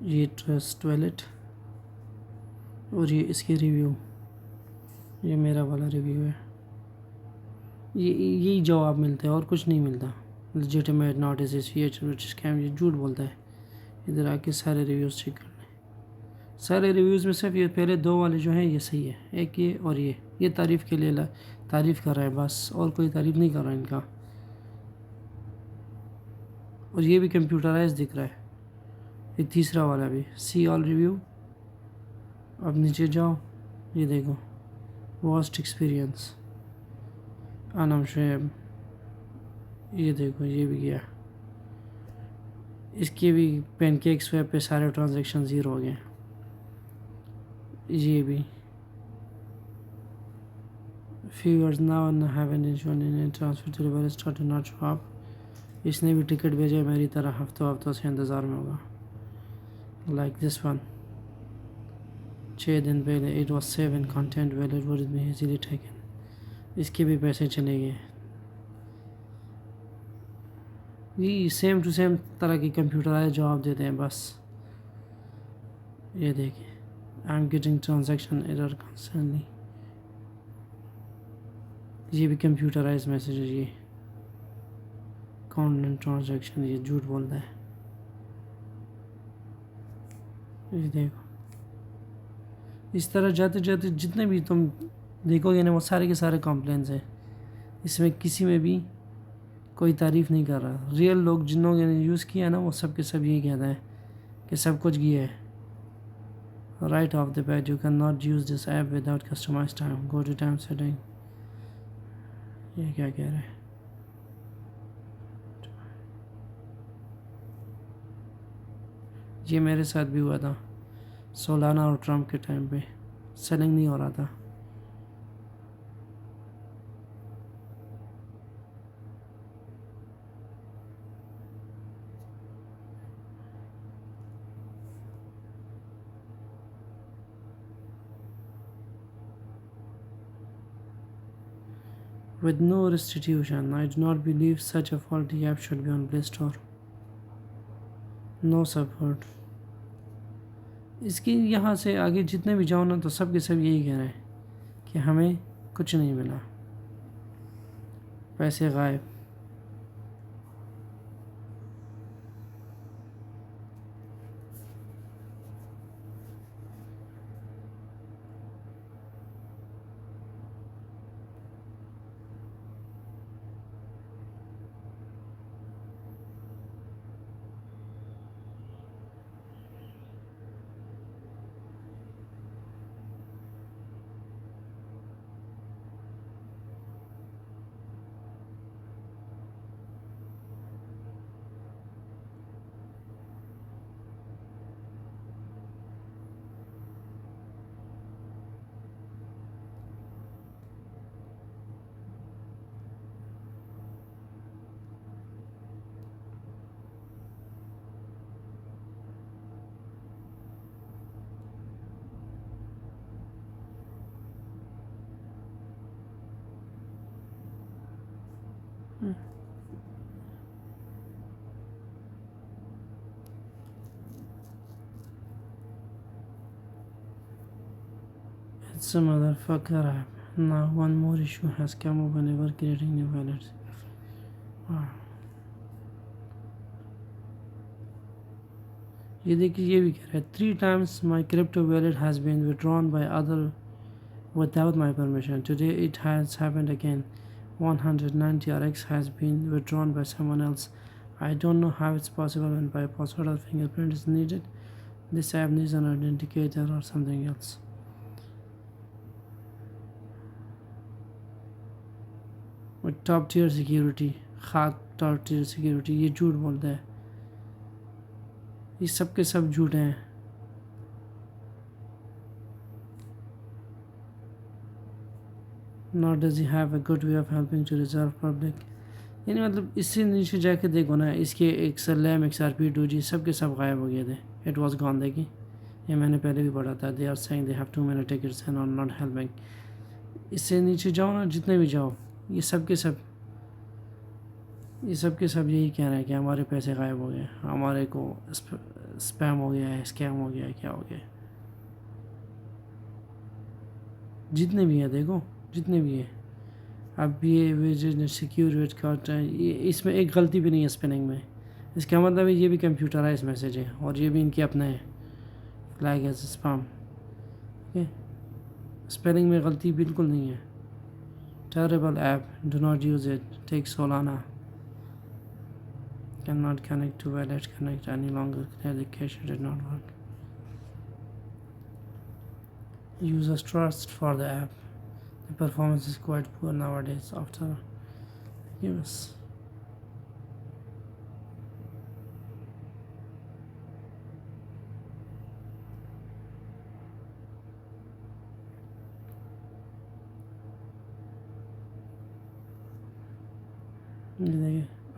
ये trust toilet और ये इसके रिव्यू, ये मेरा वाला रिव्यू है। ये यही जवाब मिलते हैं और कुछ नहीं मिलता। लेजिटिमेट नॉट इज स्कैम, ये झूठ बोलता है। इधर आके सारे रिव्यूज़ चेक करने, सारे रिव्यूज़ में सिर्फ ये पहले दो वाले जो हैं ये सही है, एक ये और ये तारीफ़ के लिए तारीफ़ कर रहा है बस, और कोई तारीफ़ नहीं कर रहा है इनका। और ये भी कंप्यूटराइज दिख रहा है, ये तीसरा वाला भी सी ऑल रिव्यू। अब नीचे जाओ, ये देखो वर्स्ट एक्सपीरियंस अनम शुएब, ये देखो ये भी गया। इसके भी पैनकेक स्वैप पे सारे ट्रांजैक्शन ज़ीरो हो गए। ये भी fevers now haven in transfer delivery start not show up. इसने भी टिकट भेजा मेरी तरह, हफ्तों से इंतज़ार में होगा। लाइक दिस वन 6 दिन पहले, it was save in content well it would be easily taken. इसके भी पैसे चले गए। ये सेम टू सेम तरह की कंप्यूटराइज जवाब देते हैं बस। ये देखिए, I am getting transaction error constantly. ये भी कंप्यूटराइज मैसेज है। ये कॉन्टेंट ट्रांजैक्शन, ये झूठ बोलता है। ये देखो, इस तरह जाते जाते जितने भी तुम देखोगे ना वो सारे के सारे कॉम्प्लेंस हैं। इसमें किसी में भी कोई तारीफ़ नहीं कर रहा। रियल लोग जिन लोगों ने यूज़ किया ना वो सब के सब यही कहते हैं कि सब कुछ गया है। Right off the bat you can not use this app without customise time, go to time setting. ये क्या कह रहे हैं? ये मेरे साथ भी हुआ था सोलाना और ट्रम्प के टाइम पे, सेलिंग नहीं हो रहा था। With no restitution, I do not believe such a faulty app should be on Play Store. No support. इसकी यहाँ से आगे जितने भी जाओ ना तो सब के सब यही कह रहे हैं कि हमें कुछ नहीं मिला, पैसे गायब। It's a motherfucker app. Now one more issue has come up whenever creating new wallets. Wow. ये देखिए, ये भी कह रहा है 3 times my crypto wallet has been withdrawn by other without my permission. Today it has happened again. 190 RX has been withdrawn by someone else. I don't know how it's possible when by password or fingerprint is needed. This app needs an authenticator or something else. With top tier security, खाक top tier security, ये झूठ बोलता है। ये सब के सब झूठ हैं। Nor does he have a good way of helping to reserve public. यानी मतलब इससे नीचे जाके देखो ना, इसके एक सलेम XRP 2G सब के सब गायब हो गए थे। It was gone। देखिए, ये मैंने पहले भी पढ़ा था। They are saying they have too many tickets and are not helping. इससे नीचे जाओ ना, जितने भी जाओ, ये सब के सब यही कह रहे हैं कि हमारे पैसे गायब हो गए, हमारे को स्पैम हो गया है, स्कैम हो गया है, क्या हो गया है। जितने भी हैं देखो, जितने भी हैं। अब ये सिक्योर वेट कार्ड है, ये इसमें एक गलती भी नहीं है स्पेलिंग में। इसका मतलब है ये भी कंप्यूटराइज मैसेज है और ये भी इनके अपने हैं, flag as spam. Okay, spelling में गलती बिल्कुल नहीं है। Terrible app, do not use it, take Solana, can not connect to wallet, connect any longer, clear the cache, did not work, users trust for the app, the performance is quite poor nowadays after years.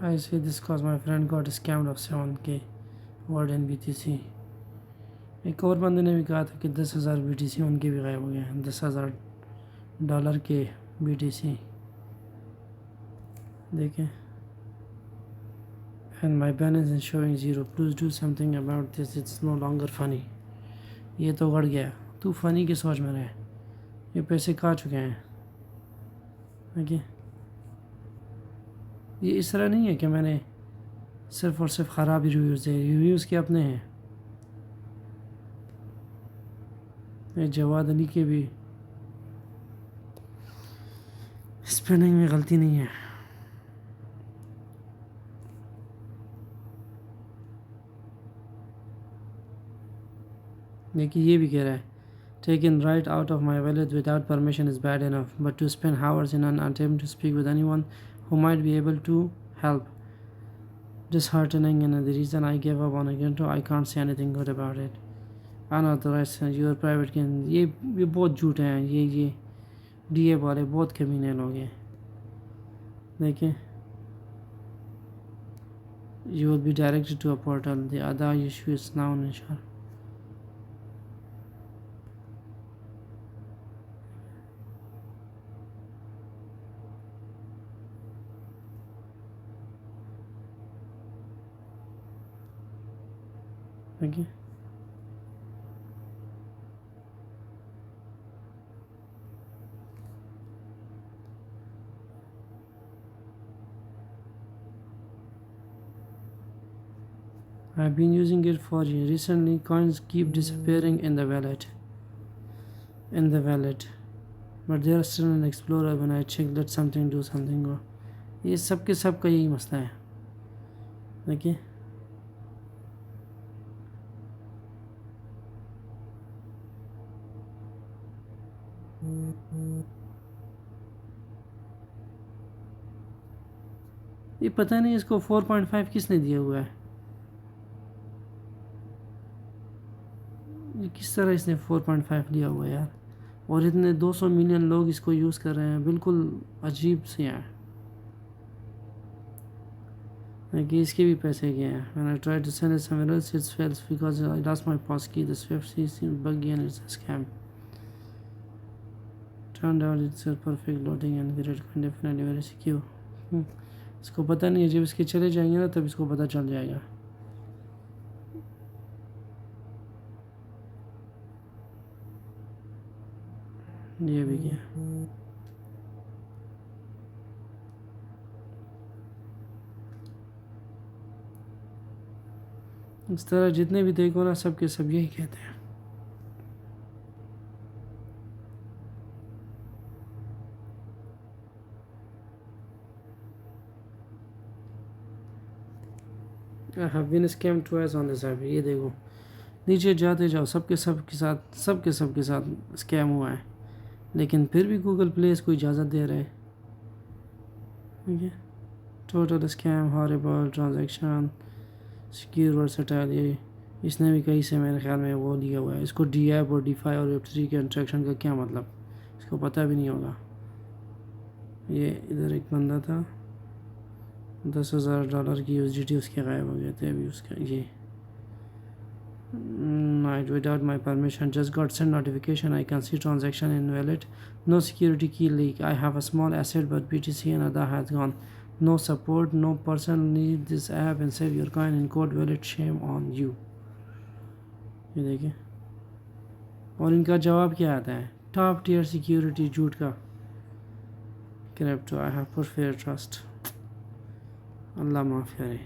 I say this cause my friend got scammed of 7K word in BTC. एक और बंदे ने भी कहा था कि 10,000 BTC उनके भी गायब हो गए हैं, $10,000 के BTC। देखें, and my balance is showing 0, please do something about this, it's no longer funny। ये तो गड़ गया, तू फ़नी की सोच में रहे, ये पैसे खा चुके हैं। ओके, ये इस तरह नहीं है कि मैंने सिर्फ़ और सिर्फ ख़राब ही रिव्यूज़ दे, रिव्यूज़ के अपने हैं। जवाद अली के भी स्पेलिंग में गलती नहीं है। देखिए ये भी कह रहा है, taken right out of my wallet without permission is bad enough, but to spend hours in an attempt to speak with anyone who might be able to help, disheartening, and the reason I gave up on Agento, I can't say anything good about it। Unauthorized your private key, ये बहुत झूठे हैं, ये DA वाले बहुत कमीने लोग हैं। देखिए, you will be directed to a portal, the other issue is now unsure। Okay, I've been using it for years. Recently, coins keep disappearing in the wallet. But they are still in Explorer when I check that something do something go। ये सब के सब का यही मसला है। देखिए, ये पता नहीं इसको 4.5 किसने दिया हुआ है, ये किस तरह इसने 4.5 लिया हुआ है यार, और इतने 200 मिलियन लोग इसको यूज़ कर रहे हैं, बिल्कुल अजीब से है। कि इसके भी पैसे गए हैं। When I tried to send it somewhere else, it fails because I lost my passkey. The Swift seems buggy and it's a scam। Turned out it's a perfect loading and great, definitely very secure। इसको पता नहीं है, जब इसके चले जाएंगे ना तब इसको पता चल जाएगा। ये भी क्या, इस तरह जितने भी देखो ना सबके सब यही कहते हैं। I have been scammed twice on this app। ये देखो, नीचे जाते जाओ, सबके सब के साथ स्कैम हुआ है, लेकिन फिर भी गूगल प्ले इसको इजाज़त दे रहे हैं। ठीक है, total scam, horrible transaction, secure versatile, ये इसने भी कहीं से मेरे ख्याल में वो लिया हुआ है। इसको डी ऐप और DeFi और Web3 के इंट्रैक्शन का क्या मतलब, इसको पता भी नहीं होगा। ये इधर एक बंदा था, $10,000 की USDT उसके गायब हो गए थे। अभी उसका ये night without my permission, just got sent notification, I can see transaction in wallet, no security key leak, I have a small asset but BTC and other has gone, no support, no person need this app and save your coin in code wallet, shame on you। ये देखिए, और इनका जवाब क्या आता है, top tier security झूठ का, crypto I have put fair trust. अल्लाह माफ़ करे।